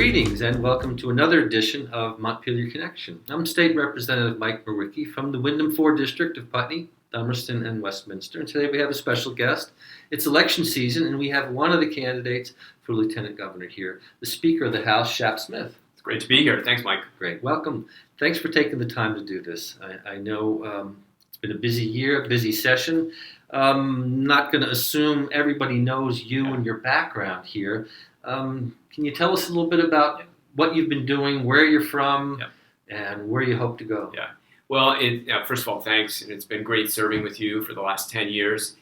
Greetings and welcome to another edition of Montpelier Connection. I'm State Representative Mike Mrowicki from the Windham 4 District of Putney, Dummerston, and Westminster. And today we have a special guest. It's election season and we have one of the candidates for Lieutenant Governor here, the Speaker of the House, Shap Smith. It's great to be here. Thanks, Mike. Great. Welcome. Thanks for taking the time to do this. I know it's been a busy year, a busy session. Not going to assume everybody knows you and your background here. Can you tell us a little bit about what you've been doing, where you're from, and where you hope to go? Yeah. Well, first of all, thanks. It's been great serving with you for the last 10 years.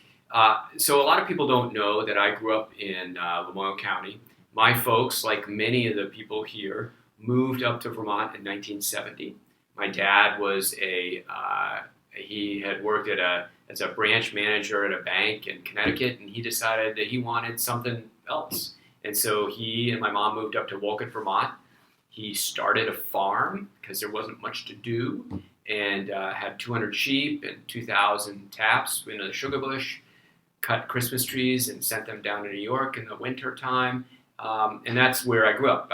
So a lot of people don't know that I grew up in Lamoille County. My folks, like many of the people here, moved up to Vermont in 1970. My dad was he had worked as a branch manager at a bank in Connecticut, and he decided that he wanted something else. And so he and my mom moved up to Wolcott, Vermont. He started a farm because there wasn't much to do, and had 200 sheep and 2,000 taps in the sugar bush, cut Christmas trees and sent them down to New York in the winter time. And that's where I grew up.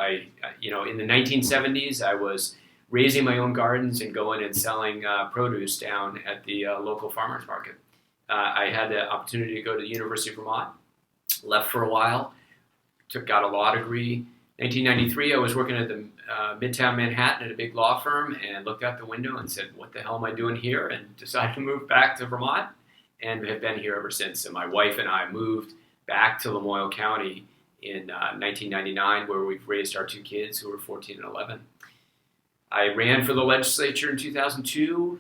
In the 1970s, I was raising my own gardens and going and selling produce down at the local farmers market. I had the opportunity to go to the University of Vermont, left for a while, got a law degree. 1993, I was working at the Midtown Manhattan at a big law firm and looked out the window and said, what the hell am I doing here? And decided to move back to Vermont and have been here ever since. And my wife and I moved back to Lamoille County in 1999, where we've raised our two kids who are 14 and 11. I ran for the legislature in 2002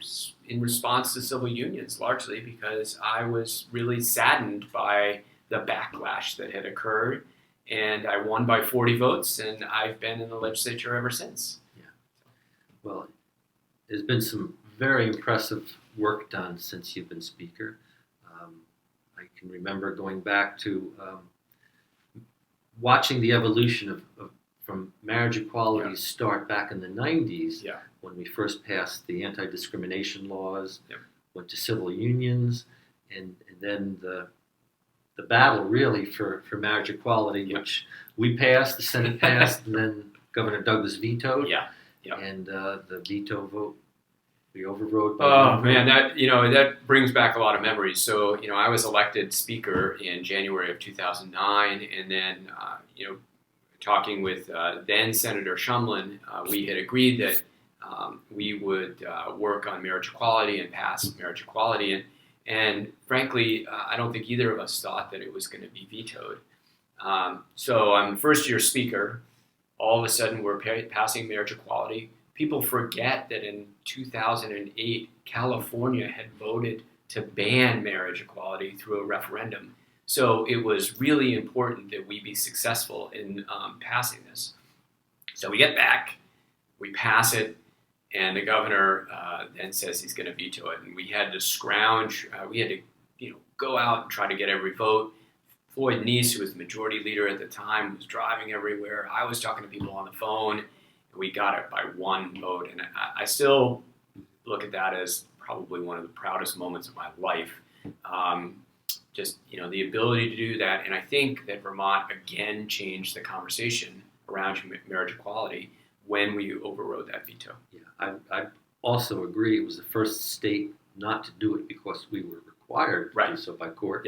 in response to civil unions, largely because I was really saddened by the backlash that had occurred. And I won by 40 votes, and I've been in the legislature ever since. Yeah. Well, there's been some very impressive work done since you've been Speaker. I can remember going back to watching the evolution from marriage equality's start back in the 90s, when we first passed the anti-discrimination laws, went to civil unions, and then the battle really for marriage equality, which we passed, the Senate passed, and then Governor Douglas vetoed. And the veto vote, we overrode. Oh man, that brings back a lot of memories. So I was elected Speaker in January of 2009, and then talking with then Senator Shumlin, we had agreed that we would work on marriage equality and pass marriage equality. And frankly, I don't think either of us thought that it was going to be vetoed. So I'm first-year Speaker. All of a sudden, we're passing marriage equality. People forget that in 2008, California had voted to ban marriage equality through a referendum. So it was really important that we be successful in passing this. So we get back, we pass it, and the governor then says he's going to veto it. And we had to scrounge. We had to, go out and try to get every vote. Floyd Neese, who was the majority leader at the time, was driving everywhere. I was talking to people on the phone, and we got it by one vote. And I still look at that as probably one of the proudest moments of my life. The ability to do that. And I think that Vermont again changed the conversation around marriage equality when we overrode that veto. Yeah, I also agree. It was the first state not to do it because we were required to do so by court.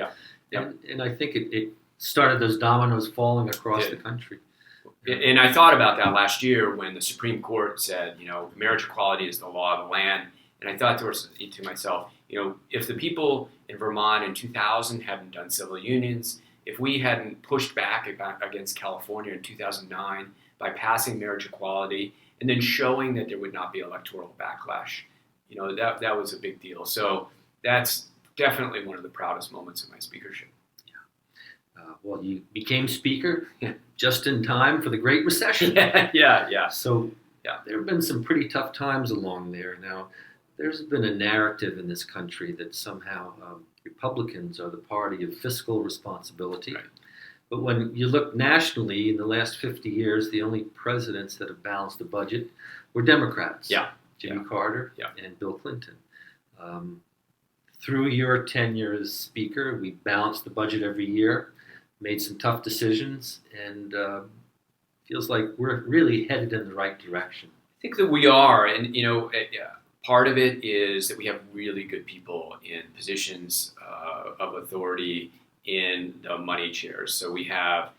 And I think it started those dominoes falling across the country. And I thought about that last year when the Supreme Court said, marriage equality is the law of the land. And I thought to myself, if the people in Vermont in 2000 hadn't done civil unions, if we hadn't pushed back against California in 2009 by passing marriage equality and then showing that there would not be electoral backlash, that was a big deal. So that's definitely one of the proudest moments of my speakership. Well, you became Speaker just in time for the Great Recession. So there have been some pretty tough times along there. Now, there's been a narrative in this country that somehow Republicans are the party of fiscal responsibility. But when you look nationally, in the last 50 years, the only presidents that have balanced the budget were Democrats. Jimmy Carter and Bill Clinton. Through your tenure as Speaker, we balanced the budget every year, made some tough decisions, and feels like we're really headed in the right direction. I think that we are, and part of it is that we have really good people in positions of authority in the money chairs. So we had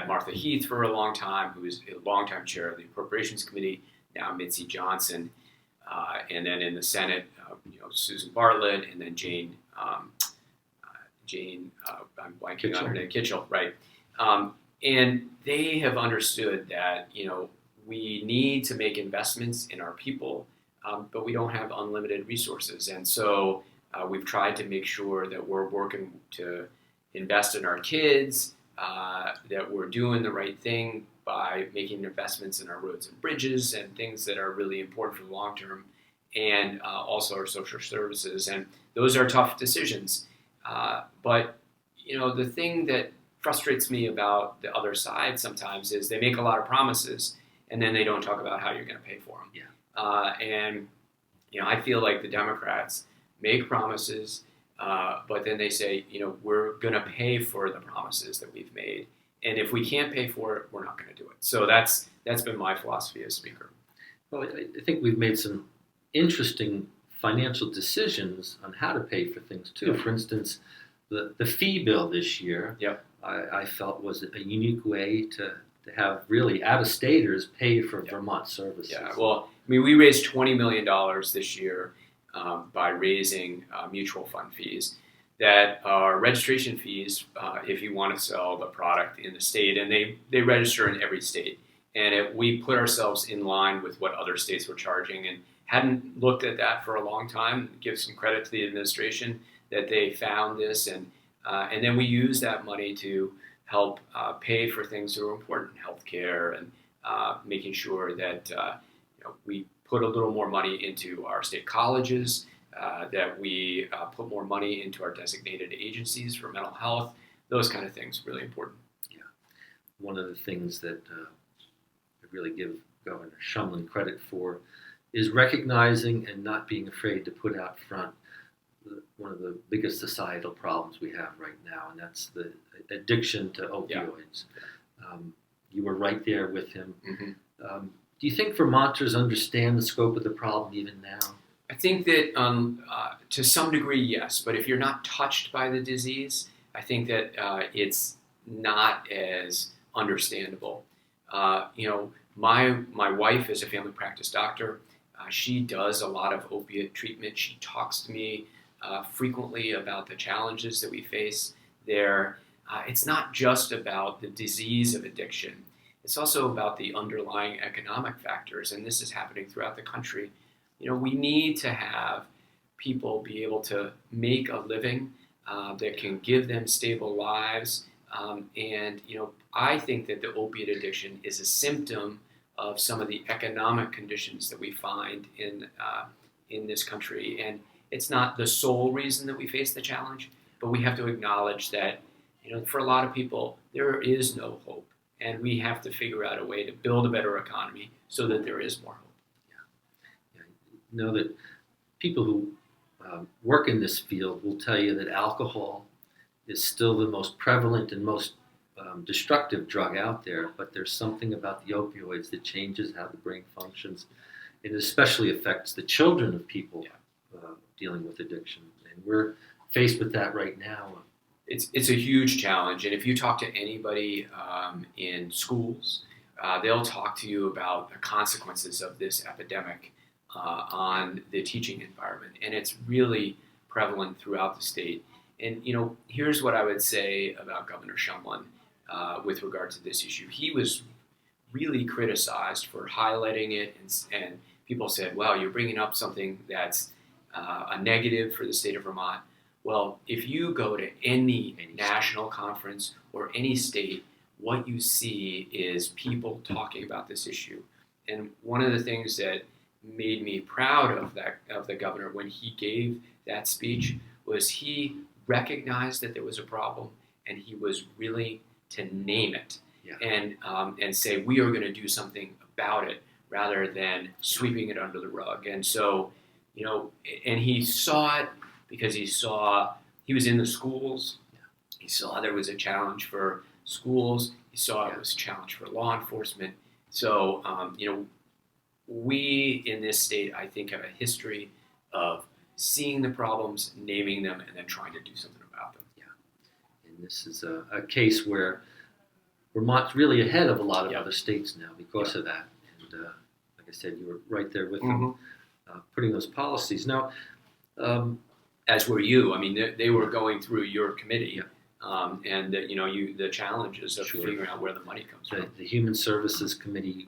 Martha Heath for a long time, who was a longtime chair of the Appropriations Committee. Now Mitzi Johnson, and then in the Senate, Susan Bartlett, and then Jane. I'm blanking on her name, Kitchell, right? And they have understood that we need to make investments in our people, but we don't have unlimited resources, and so we've tried to make sure that we're working to invest in our kids, that we're doing the right thing by making investments in our roads and bridges and things that are really important for the long term, and also our social services. And those are tough decisions. But the thing that frustrates me about the other side sometimes is they make a lot of promises and then they don't talk about how you're going to pay for them. Yeah. And I feel like the Democrats make promises, but then they say, we're going to pay for the promises that we've made. And if we can't pay for it, we're not going to do it. So that's been my philosophy as Speaker. Well, I think we've made some interesting financial decisions on how to pay for things too. For instance, the fee bill this year, I felt was a unique way to have really out-of-staters pay for Vermont services. Yeah, well, we raised $20 million this year by raising mutual fund fees that are registration fees if you want to sell the product in the state, and they register in every state. And we put ourselves in line with what other states were charging, and hadn't looked at that for a long time. Give some credit to the administration that they found this, and then we use that money to help pay for things that are important, healthcare, and making sure that we put a little more money into our state colleges, that we put more money into our designated agencies for mental health, those kind of things, really important. Yeah. One of the things that I really give Governor Shumlin credit for is recognizing and not being afraid to put out front one of the biggest societal problems we have right now, and that's the addiction to opioids. You were right there with him. Mm-hmm. Do you think Vermonters understand the scope of the problem even now? I think that to some degree, yes. But if you're not touched by the disease, I think that it's not as understandable. My wife is a family practice doctor. She does a lot of opiate treatment. She talks to me frequently about the challenges that we face there. It's not just about the disease of addiction. It's also about the underlying economic factors, and this is happening throughout the country. We need to have people be able to make a living that can give them stable lives. And I think that the opiate addiction is a symptom of some of the economic conditions that we find in this country. And it's not the sole reason that we face the challenge, but we have to acknowledge that, for a lot of people, there is no hope. And we have to figure out a way to build a better economy so that there is more hope. Yeah. You know that people who work in this field will tell you that alcohol is still the most prevalent and most destructive drug out there, but there's something about the opioids that changes how the brain functions. It especially affects the children of people dealing with addiction, and we're faced with that right now. It's a huge challenge, and if you talk to anybody in schools, they'll talk to you about the consequences of this epidemic on the teaching environment, and it's really prevalent throughout the state. And here's what I would say about Governor Shumlin with regard to this issue. He was really criticized for highlighting it, and people said, "Wow, you're bringing up something that's a negative for the state of Vermont." Well, if you go to any national conference or any state, what you see is people talking about this issue. And one of the things that made me proud of the governor when he gave that speech was he recognized that there was a problem, and he was willing to name it and say, we are going to do something about it rather than sweeping it under the rug. And so, and he saw it because he was in the schools. He saw there was a challenge for schools. He saw it was a challenge for law enforcement. So, we in this state, I think, have a history of seeing the problems, naming them, and then trying to do something about them. Yeah, and this is a case where Vermont's really ahead of a lot of other states now because of that. And like I said, you were right there with them putting those policies. Now, as were you. I mean, they were going through your committee, and the challenges of figuring out where the money comes from. The Human Services Committee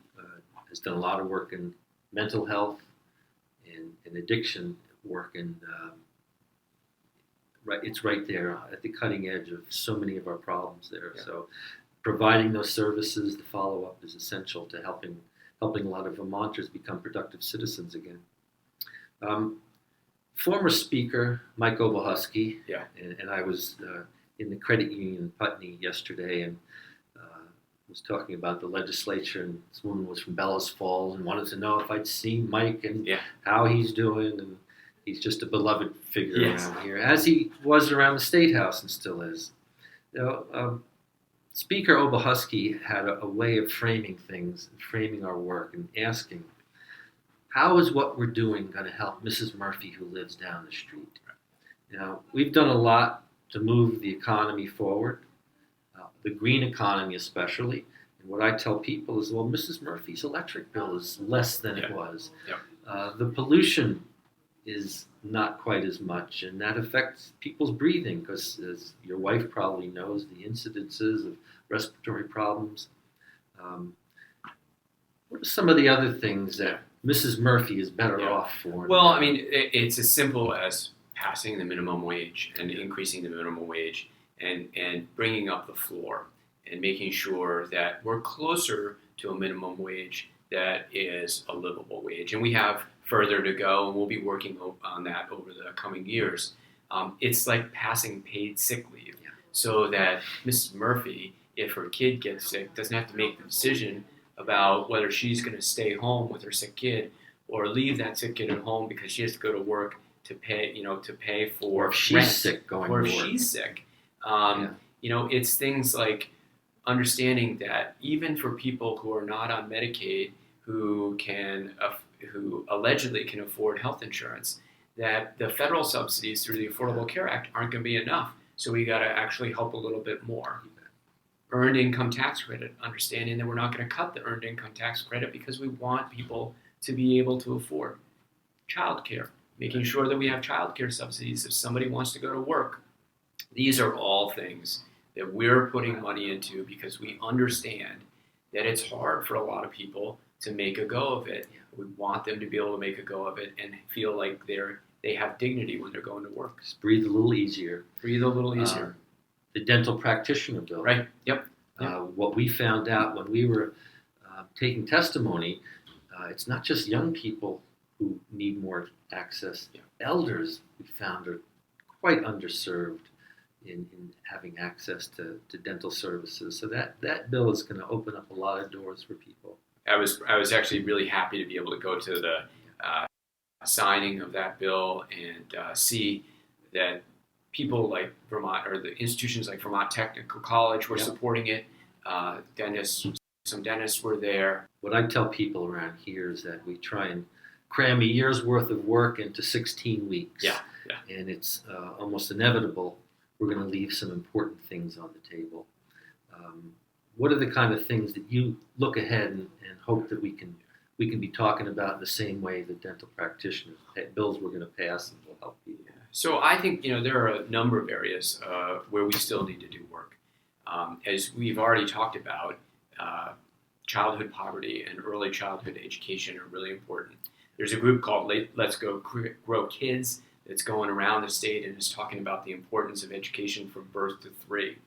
has done a lot of work in mental health and addiction work, and it's right there at the cutting edge of so many of our problems there. Yeah. So, providing those services, the follow-up is essential to helping a lot of Vermonters become productive citizens again. Former Speaker Mike Mrowicki, and I was in the credit union in Putney yesterday, and was talking about the legislature, and this woman was from Bellows Falls and wanted to know if I'd seen Mike and how he's doing, and he's just a beloved figure around here, as he was around the State House and still is. Speaker Mrowicki had a way of framing things, framing our work, and asking, how is what we're doing going to help Mrs. Murphy who lives down the street? Now, we've done a lot to move the economy forward, the green economy especially. And what I tell people is, well, Mrs. Murphy's electric bill is less than it was. The pollution is not quite as much, and that affects people's breathing because, as your wife probably knows, the incidences of respiratory problems. What are some of the other things that Mrs. Murphy is better off for? Well, I mean, it's as simple as passing the minimum wage and increasing the minimum wage and bringing up the floor and making sure that we're closer to a minimum wage that is a livable wage. And we have further to go, and we'll be working on that over the coming years. It's like passing paid sick leave so that Mrs. Murphy, if her kid gets sick, doesn't have to make the decision about whether she's going to stay home with her sick kid or leave that sick kid at home because she has to go to work to pay for or if she's rent, sick going or to if work. she's sick. It's things like understanding that even for people who are not on Medicaid, who allegedly can afford health insurance, that the federal subsidies through the Affordable Care Act aren't going to be enough. So we got to actually help a little bit more. Earned income tax credit, understanding that we're not going to cut the earned income tax credit because we want people to be able to afford childcare, making sure that we have childcare subsidies if somebody wants to go to work. These are all things that we're putting money into because we understand that it's hard for a lot of people to make a go of it. We want them to be able to make a go of it and feel like they have dignity when they're going to work. Just breathe a little easier. The dental practitioner bill. Right. Yep. What we found out when we were taking testimony, it's not just young people who need more access. Elders, we found, are quite underserved in having access to dental services. So that bill is going to open up a lot of doors for people. I was actually really happy to be able to go to the signing of that bill and see that people like Vermont, or the institutions like Vermont Technical College, were supporting it. Some dentists were there. What I tell people around here is that we try and cram a year's worth of work into 16 weeks. And it's almost inevitable we're going to leave some important things on the table. What are the kind of things that you look ahead and hope that we can be talking about in the same way the dental practitioners bills we're going to pass and will help people? So I think there are a number of areas where we still need to do work. As we've already talked about, childhood poverty and early childhood education are really important. There's a group called Let's Go Grow Kids that's going around the state and is talking about the importance of education from birth to 3.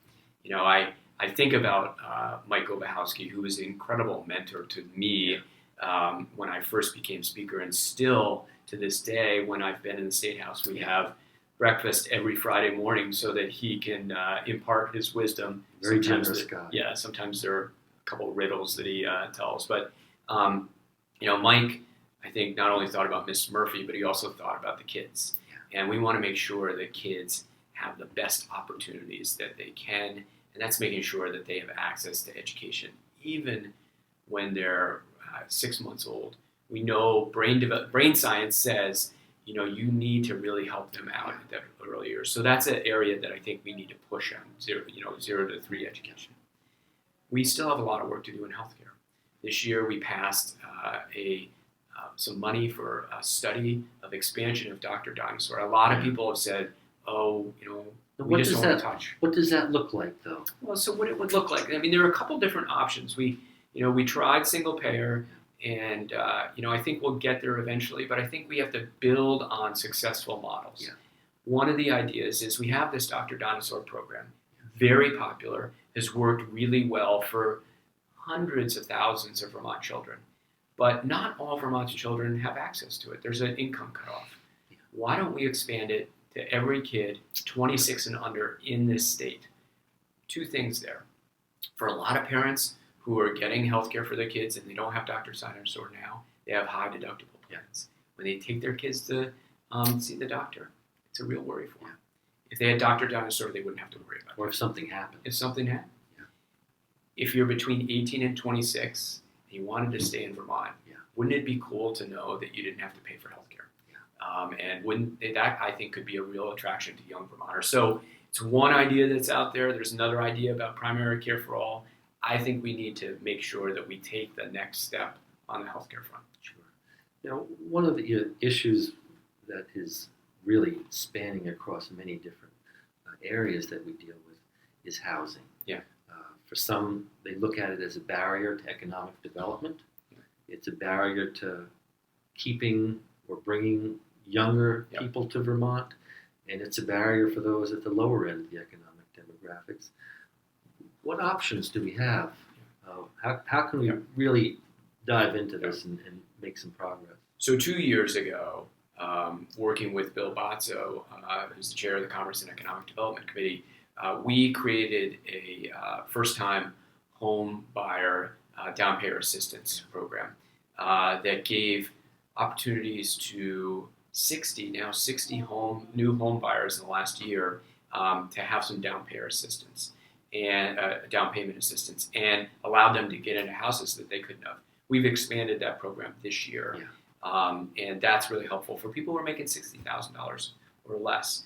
I think about Mike Mrowicki, who was an incredible mentor to me when I first became speaker, and still to this day, when I've been in the State House, we have breakfast every Friday morning so that he can impart his wisdom. Very generous guy. Yeah, sometimes there are a couple of riddles that he tells. But, Mike, I think, not only thought about Miss Murphy, but he also thought about the kids. And we want to make sure that kids have the best opportunities that they can, and that's making sure that they have access to education, even when they're 6 months old. We know brain science says, you need to really help them out at that early years. So that's an area that I think we need to push on, 0 to 3 education. We still have a lot of work to do in healthcare. This year we passed some money for a study of expansion of Dr. Dinosaur. A lot of people have said, we just don't want to touch. What does that look like, though? Well, so what it would look like, there are a couple different options. We tried single payer, and I think we'll get there eventually, but I think we have to build on successful models. Yeah. One of the ideas is we have this Dr. Dinosaur program, very popular, has worked really well for hundreds of thousands of Vermont children. But not all Vermont children have access to it. There's an income cutoff. Why don't we expand it to every kid 26 and under in this state? Two things there. For a lot of parents who are getting health care for their kids and they don't have Dr. Dinosaur now, they have high deductible plans. When they take their kids to see the doctor, it's a real worry for them. If they had Dr. Dinosaur, they wouldn't have to worry about it. Or if something happened. If you're between 18 and 26 and you wanted to stay in Vermont, wouldn't it be cool to know that you didn't have to pay for health care? And that, I think, could be a real attraction to young Vermonters. So it's one idea that's out there. There's another idea about primary care for all. I think we need to make sure that we take the next step on the healthcare front. Sure. Now, one of the issues that is really spanning across many different areas that we deal with is housing. Yeah. For some, they look at it as a barrier to economic development. It's a barrier to keeping or bringing younger people to Vermont, and it's a barrier for those at the lower end of the economic demographics. What options do we have? How can we really dive into this and make some progress? So 2 years ago, working with Bill Bozzo, who's the chair of the Commerce and Economic Development Committee, we created a first-time home buyer down payment assistance program that gave opportunities to 60 new home buyers in the last year to have some down payment assistance and allowed them to get into houses that they couldn't have. We've expanded that program this year, and that's really helpful for people who are making $60,000 or less.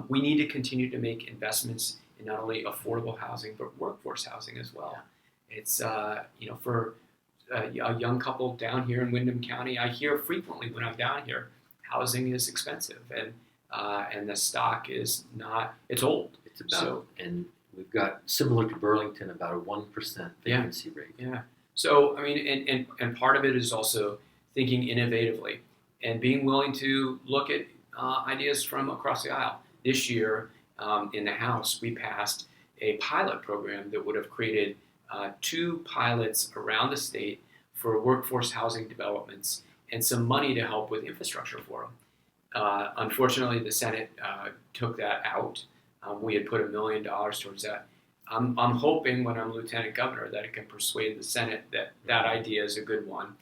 We need to continue to make investments in not only affordable housing but workforce housing as well. It's for a young couple down here in Windham County, I hear frequently when I'm down here, housing is expensive and the stock is not. It's old. And we've got, similar to Burlington, about a 1% vacancy rate. Yeah. So and part of it is also thinking innovatively and being willing to look at ideas from across the aisle. This year, in the House, we passed a pilot program that would have created 2 pilots around the state for workforce housing developments and some money to help with infrastructure for them. Unfortunately, the Senate took that out. We had put $1 million towards that. I'm hoping when I'm Lieutenant Governor that I can persuade the Senate that idea is a good one.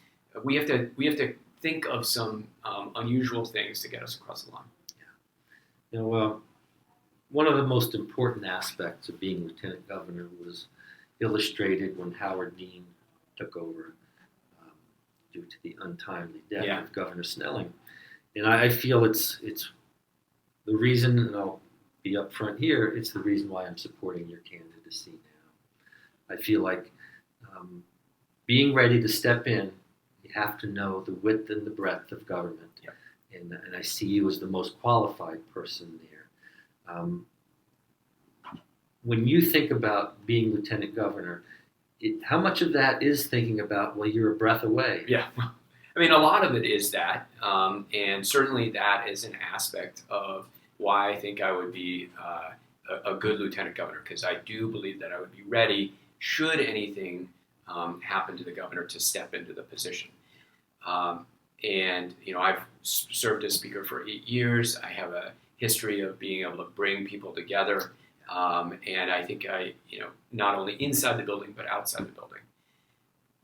We have to think of some unusual things to get us across the line. One of the most important aspects of being Lieutenant Governor was illustrated when Howard Dean took over due to the untimely death of Governor Snelling. And I feel it's the reason, and I'll be up front here, it's the reason why I'm supporting your candidacy now. I feel like being ready to step in, you have to know the width and the breadth of government. And I see you as the most qualified person there. When you think about being Lieutenant Governor, how much of that is thinking about, well, you're a breath away? Yeah. A lot of it is that, and certainly that is an aspect of why I think I would be a good Lieutenant Governor, because I do believe that I would be ready should anything happen to the governor to step into the position. And I've served as Speaker for 8 years. I have a history of being able to bring people together, and I think I, not only inside the building but outside the building.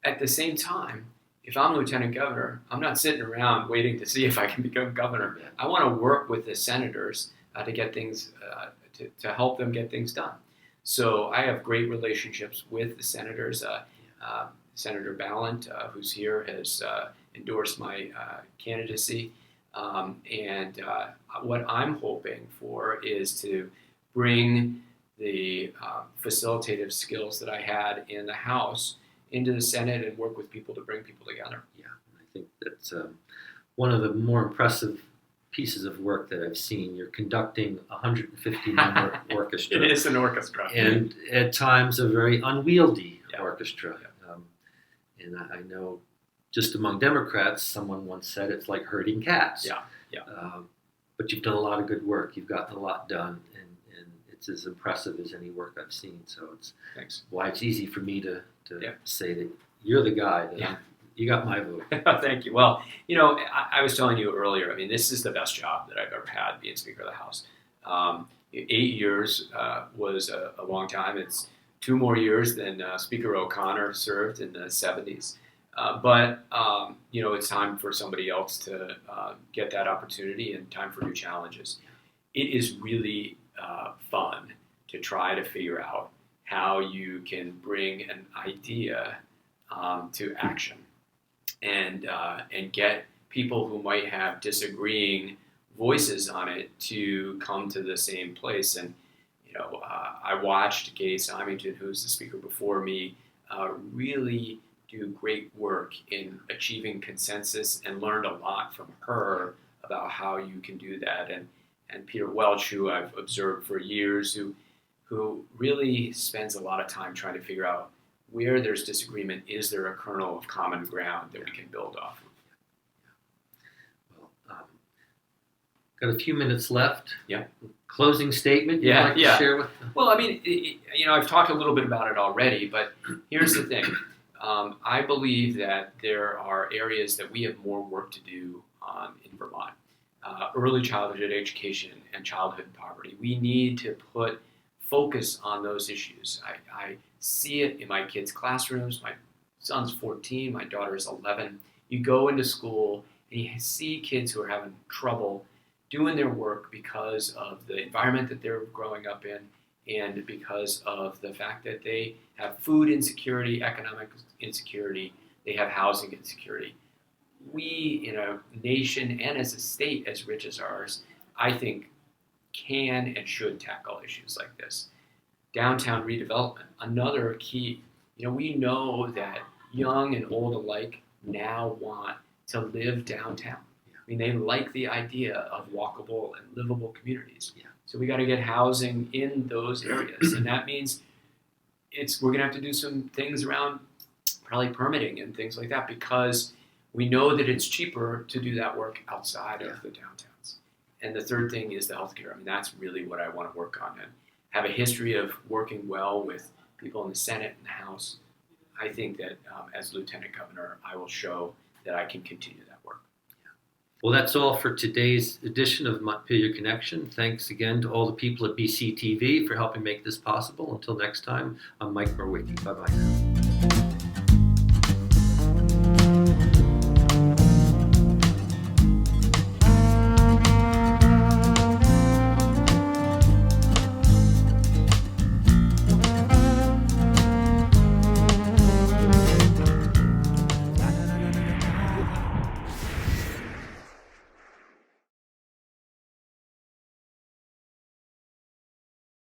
At the same time, if I'm Lieutenant Governor, I'm not sitting around waiting to see if I can become governor. I want to work with the senators to get things, to help them get things done. So I have great relationships with the senators. Senator Ballant, who's here, has endorsed my candidacy. And what I'm hoping for is to bring the facilitative skills that I had in the House into the Senate and work with people to bring people together. Yeah, I think that's one of the more impressive pieces of work that I've seen. You're conducting a 150-member orchestra. It is an orchestra. And at times a very unwieldy orchestra. Yeah. And I know just among Democrats, someone once said it's like herding cats. But you've done a lot of good work. You've gotten a lot done, and it's as impressive as any work I've seen. So it's why it's easy for me to say that you're the guy. That you got my vote. Thank you. Well, I was telling you earlier, I mean, this is the best job that I've ever had, being Speaker of the House. 8 years was a long time. It's 2 more years than Speaker O'Connor served in the 70s. But it's time for somebody else to get that opportunity and time for new challenges. It is really fun to try to figure out how you can bring an idea to action and get people who might have disagreeing voices on it to come to the same place. And I watched Gay Symington, who's the speaker before me, really do great work in achieving consensus, and learned a lot from her about how you can do that. And Peter Welch, who I've observed for years, who really spends a lot of time trying to figure out where there's disagreement, is there a kernel of common ground that we can build off of? Well, got a few minutes left. Yeah. Closing statement you'd like to share with them? Well, I mean, I've talked a little bit about it already, but here's the thing. I believe that there are areas that we have more work to do in Vermont. Early childhood education and childhood poverty. We need to put focus on those issues. I see it in my kids' classrooms. My son's 14, my daughter is 11. You go into school and you see kids who are having trouble doing their work because of the environment that they're growing up in, and because of the fact that they have food insecurity, economic insecurity, they have housing insecurity. We, in a nation and as a state as rich as ours, I think can and should tackle issues like this. Downtown redevelopment, another key. We know that young and old alike now want to live downtown. I mean, they like the idea of walkable and livable communities. So we got to get housing in those areas, and that means we're going to have to do some things around probably permitting and things like that, because we know that it's cheaper to do that work outside of the downtowns. And the third thing is the healthcare. I mean, that's really what I want to work on, and have a history of working well with people in the Senate and the House. I think that as Lieutenant Governor, I will show that I can continue that work. Well, that's all for today's edition of Montpelier Connection. Thanks again to all the people at BCTV for helping make this possible. Until next time, I'm Mike Mrowicki. Bye-bye now.